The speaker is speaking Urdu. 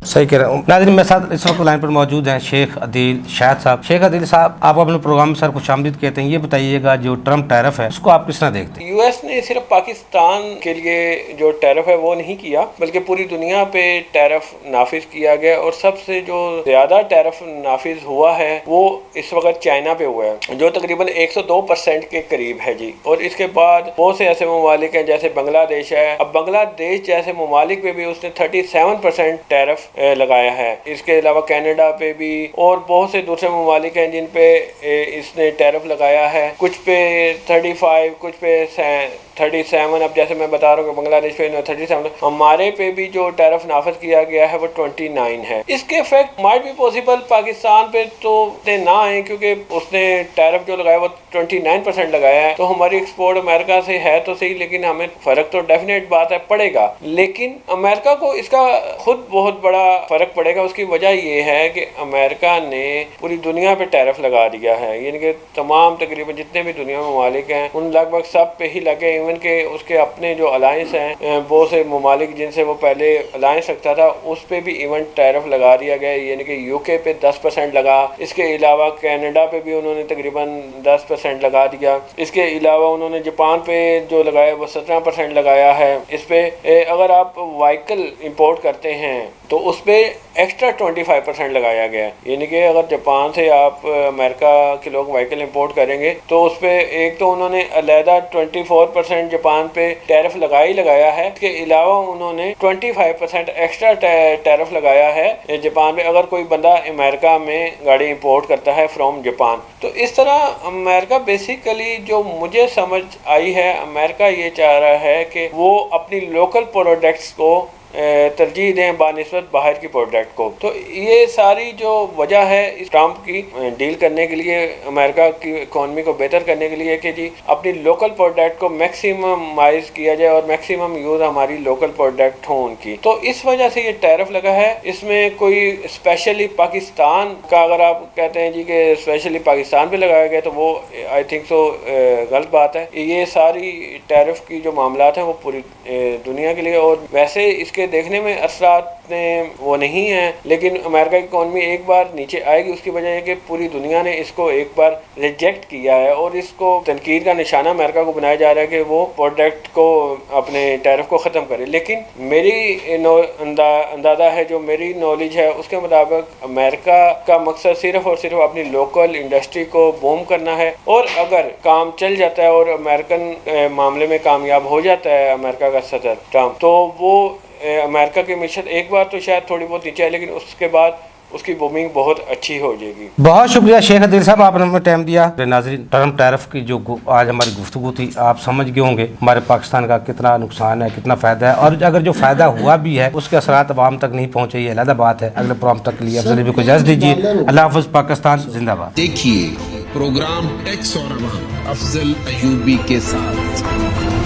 صحیح کہہ رہا ہوں ناظرین، میرے ساتھ اس وقت لائن پر موجود ہیں شیخ عدیل شاہد صاحب۔ شیخ عدیل صاحب، آپ اپنے پروگرام میں سر خوش آمدید کہتے ہیں، یہ بتائیے گا جو ٹرمپ ٹیرف ہے اس کو آپ کس طرح دیکھتے ہیں؟ یو ایس نے صرف پاکستان کے لیے جو ٹیرف ہے وہ نہیں کیا، بلکہ پوری دنیا پہ ٹیرف نافذ کیا گیا، اور سب سے جو زیادہ ٹیرف نافذ ہوا ہے وہ اس وقت چائنا پہ ہوا ہے، جو تقریباً 102% کے قریب ہے جی۔ اور اس کے بعد بہت سے ایسے ممالک ہیں جیسے بنگلہ دیش ہے، اب بنگلہ دیش جیسے ممالک پہ بھی اس نے 37% ٹیرف لگایا ہے۔ اس کے علاوہ کینیڈا پہ بھی اور بہت سے دوسرے ممالک ہیں جن پہ اس نے ٹیرف لگایا ہے، کچھ پہ 35، کچھ پہ 37۔ اب جیسے میں بتا رہا ہوں کہ بنگلہ دیش پہ 37، ہمارے پہ بھی جو ٹیرف نافذ کیا گیا ہے وہ 29 ہے۔ اس کے افیکٹ مائٹ بھی پاسبل پاکستان پہ تو نہ آئے، کیونکہ اس نے ٹیرف جو لگایا وہ 29% لگایا ہے، تو ہماری ایکسپورٹ امریکہ سے ہے تو صحیح، لیکن ہمیں فرق تو ڈیفینیٹ بات ہے پڑے گا، لیکن امریکہ کو اس کا خود بہت بڑا فرق پڑے گا۔ اس کی وجہ یہ ہے کہ امریکہ نے پوری دنیا پہ ٹیرف لگا دیا ہے، یعنی کہ تمام تقریباً جتنے بھی دنیا میں ممالک ہیں ان لگ بھگ سب پہ ہی لگے، ایون کہ اس کے اپنے جو الائنس ہیں بہت سے ممالک جن سے وہ پہلے الائنس رکھتا تھا اس پہ بھی ایون ٹیرف لگا دیا گیا، یعنی کہ یو کے پہ 10% لگا، اس کے علاوہ کینیڈا پہ بھی انہوں نے تقریباً 10% لگا دیا، اس کے علاوہ انہوں نے جاپان پہ جو لگایا وہ 17% لگایا ہے۔ اس پہ اگر آپ وائیکل امپورٹ کرتے ہیں تو اس پہ ایکسٹرا 25% لگایا گیا، یعنی کہ اگر جاپان سے آپ امریکہ کے لوگ وائیکل امپورٹ کریں گے تو اس پہ ایک تو انہوں نے علیحدہ 24% جاپان پہ ٹیرف لگایا ہے، اس کے علاوہ انہوں نے 25% ایکسٹرا ٹیرف لگایا ہے جاپان پہ اگر کوئی بندہ امریکہ میں گاڑی امپورٹ کرتا ہے فرام جاپان۔ تو اس طرح امریکہ بیسیکلی جو مجھے سمجھ آئی ہے، امریکہ یہ چاہ رہا ہے کہ وہ اپنی لوکل پروڈکٹس کو ترجیح دیں بانسبت باہر کی پروڈکٹ کو۔ تو یہ ساری جو وجہ ہے اس ٹرمپ کی ڈیل کرنے کے لیے، امریکہ کی اکانومی کو بہتر کرنے کے لیے کہ جی اپنی لوکل پروڈکٹ کو میکسیمائز کیا جائے اور میکسیمم یوز ہماری لوکل پروڈکٹ ہوں ان کی، تو اس وجہ سے یہ ٹیرف لگا ہے۔ اس میں کوئی اسپیشلی پاکستان کا اگر آپ کہتے ہیں جی کہ اسپیشلی پاکستان پہ لگایا گیا تو وہ آئی تھنک سو غلط بات ہے۔ یہ ساری ٹیرف کی جو معاملات ہیں وہ پوری دنیا کے لیے، اور ویسے اس کے دیکھنے میں اثرات وہ نہیں ہیں، لیکن امریکہ کی اکانومی ایک بار نیچے آئے گی، اس کی وجہ یہ کہ پوری دنیا نے اس کو ایک بار ریجیکٹ کیا ہے، اور اس کو تنقید کا نشانہ امریکہ کو بنایا جا رہا ہے کہ وہ پروڈکٹ کو اپنے ٹیرف کو ختم کرے۔ لیکن میری اندازہ ہے، جو میری نالج ہے اس کے مطابق امریکہ کا مقصد صرف اور صرف اپنی لوکل انڈسٹری کو بوم کرنا ہے، اور اگر کام چل جاتا ہے اور امریکن معاملے میں کامیاب ہو جاتا ہے امریکہ کا صدر ٹرمپ، تو وہ امریکہ کی معیشت ایک بار تو شاید تھوڑی بہت نیچے ہے، لیکن اس کے بعد اس کی بومنگ بہت اچھی ہو جائے گی۔ بہت شکریہ شیخ عدیل صاحب، آپ نے ہمیں ٹائم دیا۔ ناظرین، ٹرمپ ٹیرف کی جو آج ہماری گفتگو تھی، آپ سمجھ گئے ہوں گے ہمارے پاکستان کا کتنا نقصان ہے، کتنا فائدہ ہے، اور اگر جو فائدہ ہوا بھی ہے اس کے اثرات عوام تک نہیں پہنچے، یہ علیحدہ بات ہے۔ اگلے پروگرام تک کے لیے افضل بھی کو اجازت دیجیے۔ اللہ حافظ، پاکستان زندہ باد۔ دیکھیے پروگرام ٹیکس اور عوام افضل ایوبی کے ساتھ۔